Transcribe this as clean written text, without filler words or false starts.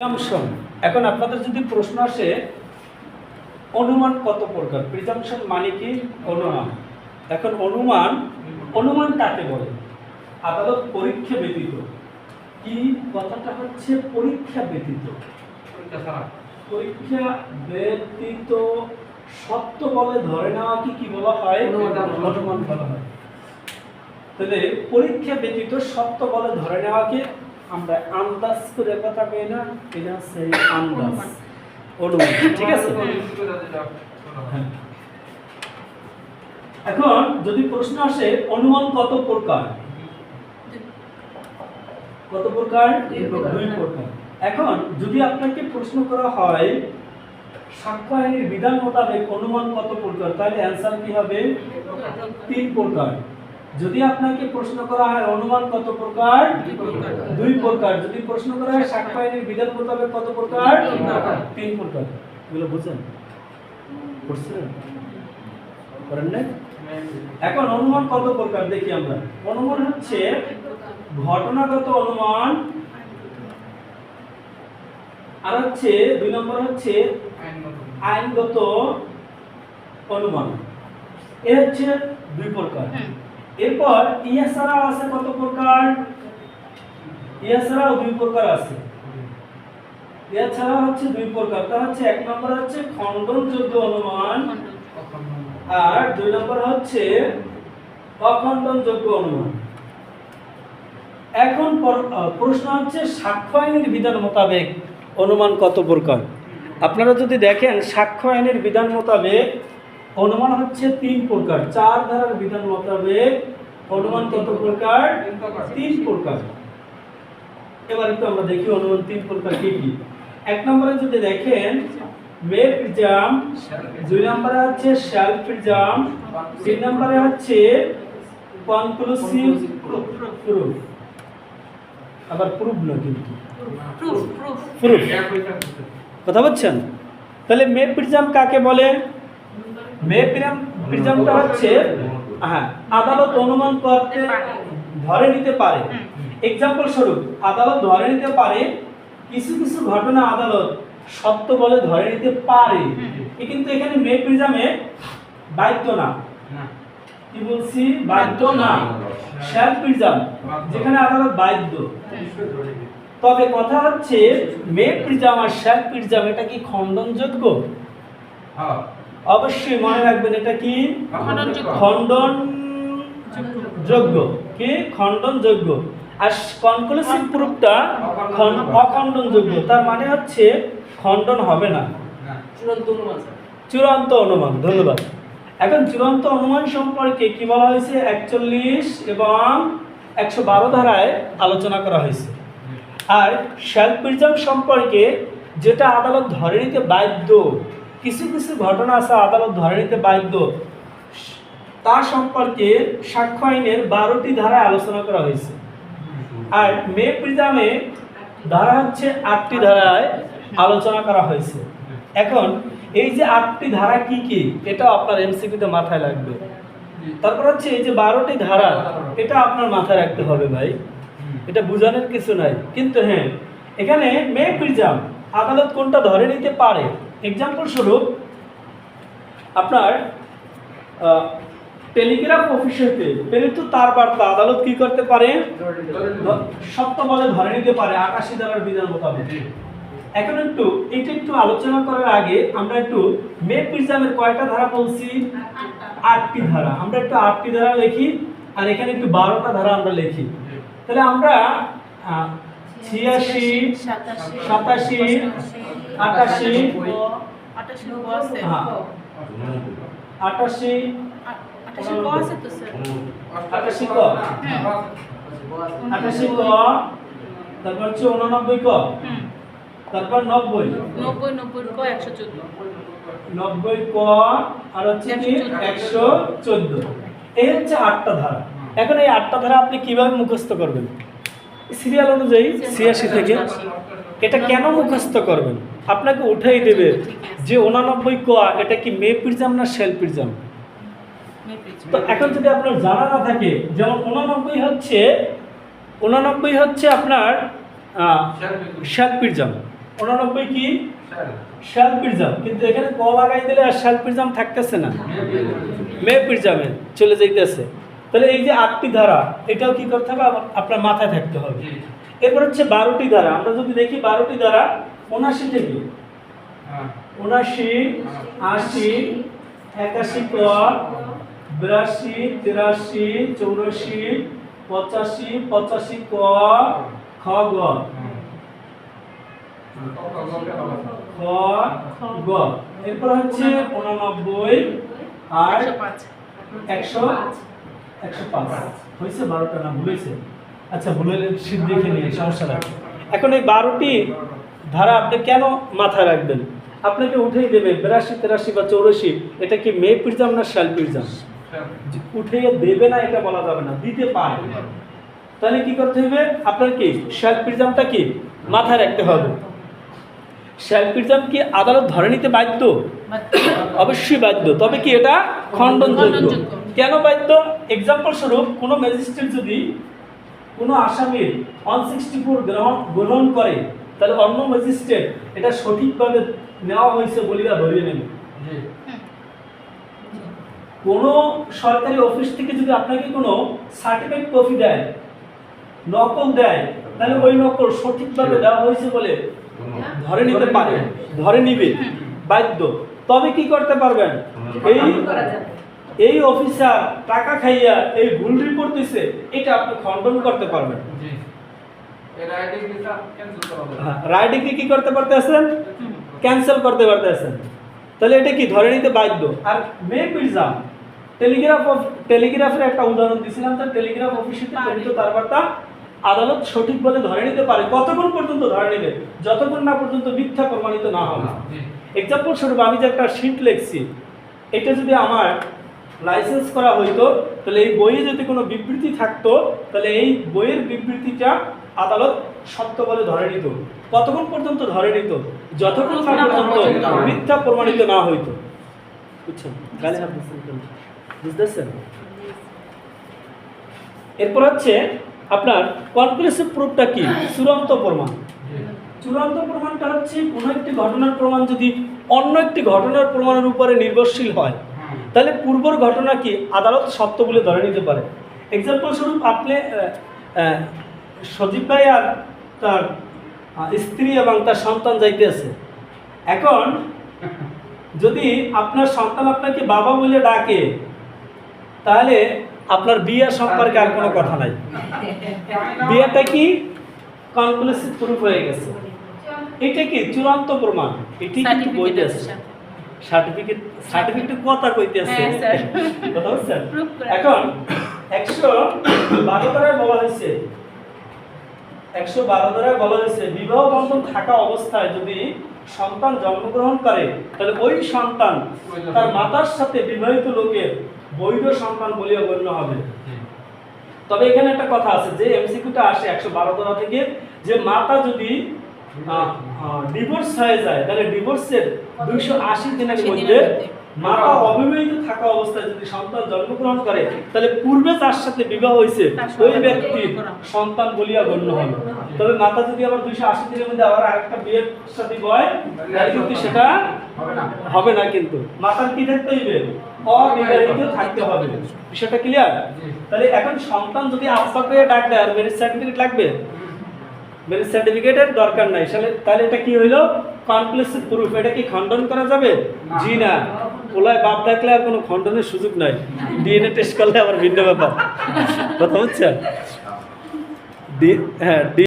Presumption. এখন আপনাদের যদি প্রশ্ন আসে অনুমান কত প্রকার, প্রিজাম্পশন মানে কি? অনুমান। এখন অনুমান কাকে বলে? আদালত পরীক্ষা ব্যতীত। কি কথাটা হচ্ছে? পরীক্ষা ব্যতীত, পরীক্ষা ব্যতীত সত্য বলে ধরে নেওয়াকে কি বলা হয়? অনুমান বলা হয়। তাহলে পরীক্ষা ব্যতীত সত্য বলে ধরে নেওয়াকে আমরা আন্দাজ করে কথা কই না, এটা হচ্ছে আন্দাজ, অনুমান। ঠিক আছে। এখন যদি প্রশ্ন আসে অনুমান কত প্রকার, কত প্রকার? দুই প্রকার। এখন যদি আপনাকে প্রশ্ন করা হয় সাক্ষ্য আইনের বিধান মোতাবেক অনুমান কত প্রকার, তাহলে অ্যান্সার কি হবে? 3 প্রকার। যদি আপনাকে প্রশ্ন করা হয় অনুমান কত প্রকার? 2 প্রকার। যদি প্রশ্ন করা হয় সাক্ষ্য আইনের বিধান মোতাবেক কত প্রকার? 3 প্রকার। এগুলো বুঝেন? বুঝছেন? করেন না? এখন অনুমান কত প্রকার দেখি আমরা। অনুমান হচ্ছে ঘটনাগত অনুমান, আর হচ্ছে 2 নম্বর হচ্ছে আইনগত অনুমান। এ হচ্ছে 2 প্রকার। এরপর ইয়া ছাড়াও আছে কত প্রকার? ইয়া ছাড়াও 2 প্রকার আছে। ইয়া ছাড়া হচ্ছে 2 প্রকার। তা হচ্ছে 1 নম্বর হচ্ছে খণ্ডনযোগ্য অনুমান, আর 2 নম্বর হচ্ছে অখণ্ডনযোগ্য অনুমান। এখন প্রশ্ন হচ্ছে সাক্ষ্য আইনের বিধান মোতাবেক অনুমান কত প্রকার। আপনারা যদি দেখেন সাক্ষ্য আইনের বিধান মোতাবেক অনুমান হচ্ছে 3 প্রকার। 4 ধারার বিধান মোতাবেক অনুমান কত প্রকার? 3 প্রকার। এবার একটু আমরা দেখি অনুমান 3 প্রকার কি কি। 1 নম্বরে যদি দেখেন মে প্রিজাম, 2 নম্বরে হচ্ছে শ্যাল প্রিজাম, 3 নম্বরে হচ্ছে কনক্লুসিভ প্রুফ। আবার প্রুফ না, কিন্তু প্রুফ। কথা বলছেন? তাহলে মে প্রিজাম কাকে বলে? মে প্রিজামটা হচ্ছে আদালত অনুমান করতে ধরে নিতে পারে। এক্সাম্পল স্বরূপ আদালত ধরে নিতে পারে কিছু কিছু ঘটনা আদালত সত্য বলে ধরে নিতে পারে, কিন্তু এখানে মে প্রিজামে বাধ্য না। কি বলছি? বাধ্য না। শ্যাল প্রিজাম যেখানে আদালত বাধ্য। তবে কথা হচ্ছে মে প্রিজাম আর শ্যাল প্রিজাম এটা কি খণ্ডনযোগ্য? অবশ্যই মনে রাখবেন এটা কি খণ্ডনযোগ্য। কি খণ্ডনযোগ্য। আর কনক্লুসিভ প্রুফটা অখণ্ডনযোগ্য। তার মানে হচ্ছে খণ্ডন হবে না, চূড়ান্ত অনুমান। ধন্যবাদ। এখন চূড়ান্ত অনুমান সম্পর্কে কি বলা হয়েছে? 41 এবং 112 ধারায় আলোচনা করা হয়েছে। আর শ্যাল প্রিজাম সম্পর্কে যেটা আদালত ধরে নিতে বাধ্য, কিছু কিছু ঘটনা আছে আদালত ধরে নিতে বাধ্য, তার সম্পর্কে সাক্ষ্য আইনের 12টি ধারায় আলোচনা করা হয়েছে। আর মে প্রিজামে ধারা হচ্ছে 8টি ধারায় আলোচনা করা হয়েছে। এখন এই যে 8টি ধারা কি কি, এটা আপনার এমসিকিউতে মাথায় লাগবে। তারপর হচ্ছে এই যে 12টি ধারা, এটা আপনার মাথায় রাখতে হবে ভাই, এটা বোঝানোর কিছু নাই। কিন্তু হ্যাঁ, এখানে মে প্রিজাম আদালত কোনটা ধরে নিতে পারে। এক্সাম্পল স্বরূপ আপনার টেলিগ্রাফ অফিসেতে প্রেরিত তার বার্তা আদালত কি করতে পারে? সত্য বলে ধরে নিতে পারে 88 ধারার বিধান মোতাবেক। এখন এটা একটু আলোচনা করার আগে আমরা একটু মে প্রিজামের কয়টা ধারা বলছি? 8টি ধারা। আমরা একটু 8টি ধারা লিখি, আর এখানে একটু 12টা ধারা আমরা লিখি। তাহলে আমরা 86, 87, 88, 88 ক, তারপর হচ্ছে 89 ক, তারপর 90 ক, 114 ক, আর হচ্ছে কি 114। এই হচ্ছে 8টা ধারা। এখন এই 8টা ধারা আপনি কিভাবে মুখস্থ করবেন? সিরিয়াল অনুযায়ী 86 থেকে। এটা কেন মুখস্থ করবেন? আপনাকে উঠাই দেবে যে 89 ক এটা কি মে প্রিজাম না শ্যাল প্রিজাম। তো এখন যদি আপনার জানা না থাকে, যেমন 89 হচ্ছে আপনার শ্যাল প্রিজাম, 89 কি শ্যাল প্রিজম, কিন্তু এখানে ক লাগাই দিলে আর শ্যাল প্রিজম থাকতেছে না, মে প্রিজমে চলে যাইতেছে। তাহলে এই যে 8টি ধারা, এটাও কি করতে হবে আপনার মাথায় থাকতে হবে। এরপর হচ্ছে 12টি ধারা। আমরা যদি দেখি 12টি ধারা 79 থেকে 79, 80, 81 ক, 82, 83, 84, 85, 85 ক, খ গ, খ গ। এরপর হচ্ছে 89 আর 105 হয়েছে। 12টা না ভুল হয়েছে? আচ্ছা, ভুল হলে শীত দেখে নিয়ে সমস্যা নাই। এখন এই 12টি ধারা আপনি কেন মাথায় রাখবেন? আপনাকে উঠেই দেবে 82, 83 বা 84, এটা কি মে প্রিজম না শ্যাল প্রিজম? উঠে দেবে না এটা বলা যাবে না, দিতে পারে। তাহলে কি করতে হবে আপনার? কি শ্যাল প্রিজমটা কি মাথায় রাখতে হবে। শ্যাল প্রিজম কি আদালত ধরে নিতে বাধ্য? অবশ্যই বাধ্য। তবে কি এটা খণ্ডনযোগ্য। কেন বাধ্য? এক্সাম্পল স্বরূপ কোনো ম্যাজিস্ট্রেট যদি কোনো আসামির 164 গ্রহণ করে, তাহলে অন্য ম্যাজিস্ট্রেট এটা সঠিকভাবে নেওয়া হয়েছে বলিয়া ধরিয়ে নেবে। কোনো সরকারি অফিস থেকে যদি আপনাকে কোনো সার্টিফিকেট কপি দেয়, নকল দেয়, তাহলে ওই নকল সঠিকভাবে দেওয়া হয়েছে বলে ধরে নিতে পারে, ধরে নিবে, বাধ্য। তবে কি করতে পারবেন? এই অফিসার টাকা খাইয়া এই ভুল রিপোর্ট দিছে, এটা আপনি খণ্ডন করতে পারবেন। রায় ডিগ্রি কি করতে পারতেছেন? ক্যান্সেল করতে পারতেছেন। তাহলে এটা কি ধরে নিতে বাধ্য। আর মে প্রিজম, টেলিগ্রাফের একটা উদাহরণ দিয়েছিলাম, তার টেলিগ্রাফ অফিসে প্রেরিত তারবার্তা আদালত সঠিক বলে ধরে নিতে পারে। কতক্ষণ পর্যন্ত ধরে নেবে? যতক্ষণ না পর্যন্ত মিথ্যা প্রমাণিত না হবে। এক্সাম্পল স্বরূপ আমি যে একটা শিট লিখছি, এটা যদি আমার লাইসেন্স করা হইতো, তাহলে এই বইয়ে যদি কোনো বিবৃতি থাকতো, তাহলে এই বইয়ের বিবৃতিটা আদালত সত্য বলে ধরে নিত। কতক্ষণ পর্যন্ত ধরে নিত? যতক্ষণ না পর্যন্ত মিথ্যা প্রমাণিত না হইতো। বুঝছেন? গালি হাত দিচ্ছেন, বুঝতেছেন? এরপর হচ্ছে আপনার কনক্লুসিভ প্রুফটা কি? চূড়ান্ত প্রমাণ। চূড়ান্ত প্রমাণটা হচ্ছে কোনো একটি ঘটনার প্রমাণ যদি অন্য একটি ঘটনার প্রমাণের উপরে নির্ভরশীল হয়, তাহলে পূর্বর ঘটনা কি আদালত সত্য বলে ধরে নিতে পারে। এক্সাম্পল স্বরূপ আপনি সজীব ভাই আর তার স্ত্রী এবং তার সন্তান যাইতেছে। এখন যদি আপনার সন্তান আপনাকে বাবা বলে ডাকে, তাহলে আপনার বিয়ে সম্পর্কে আর কোনো কথা নাই। বিয়েটা কি কনক্লুসিভ প্রুফ হয়ে গেছে। এটা কি চূড়ান্ত প্রমাণ। এটি কিন্তু বইতে আছে, সার্টিফিকেট কথা কইতে আছে, কথা বুঝছেন? এখন 112 ধারায় বলা হয়েছে, 112 ধারায় বলা হয়েছে বিবাহ বন্ধন থাকা অবস্থায় যদি সন্তান জন্মগ্রহণ করে, তাহলে ওই সন্তান তার মাতার সাথে বিবাহিত লোকের বৈধ সন্তান বলিয়া গণ্য হবে। তবে এখানে একটা কথা আছে, যে এমসিকিউটা আসে 112 ধারা থেকে, যে মাতা যদি ডিভোর্স হয়ে যায়, তাহলে ডিভোর্সের 280 দিনের মধ্যে মাতা অবিবাহিত থাকা অবস্থায় যদি সন্তান জন্মগ্রহণ করে, তাহলে পূর্বে যার সাথে বিবাহ হয়েছে ওই ব্যক্তির সন্তান বলিয়া গণ্য হবে। তবে মাতা যদি আবার 280 দিনের মধ্যে আবার আরেকটা বিয়ের সাথে হয়, তাহলে কিন্তু সেটা হবে না। কিন্তু মাতার কি থাকতে হইবে? অবিবাহিত থাকতে হবে। বিষয়টা ক্লিয়ার? তাহলে এখন সন্তান যদি আব্বাকে ডাক দেয়, আর ম্যারেজ সার্টিফিকেট লাগবে? ম্যারেজ সার্টিফিকেটের দরকার নাই। তাহলে এটা কি হইলো? Conclusive proof. এটা কি খণ্ডন করা যাবে? জি না। ওলায় বাপ ডাকলে আর কোনো খণ্ডনের সুযোগ নাই। ডিএনএ টেস্ট করলে আবার ভিন্ন ব্যাপার। কথা হচ্ছে? হ্যাঁ।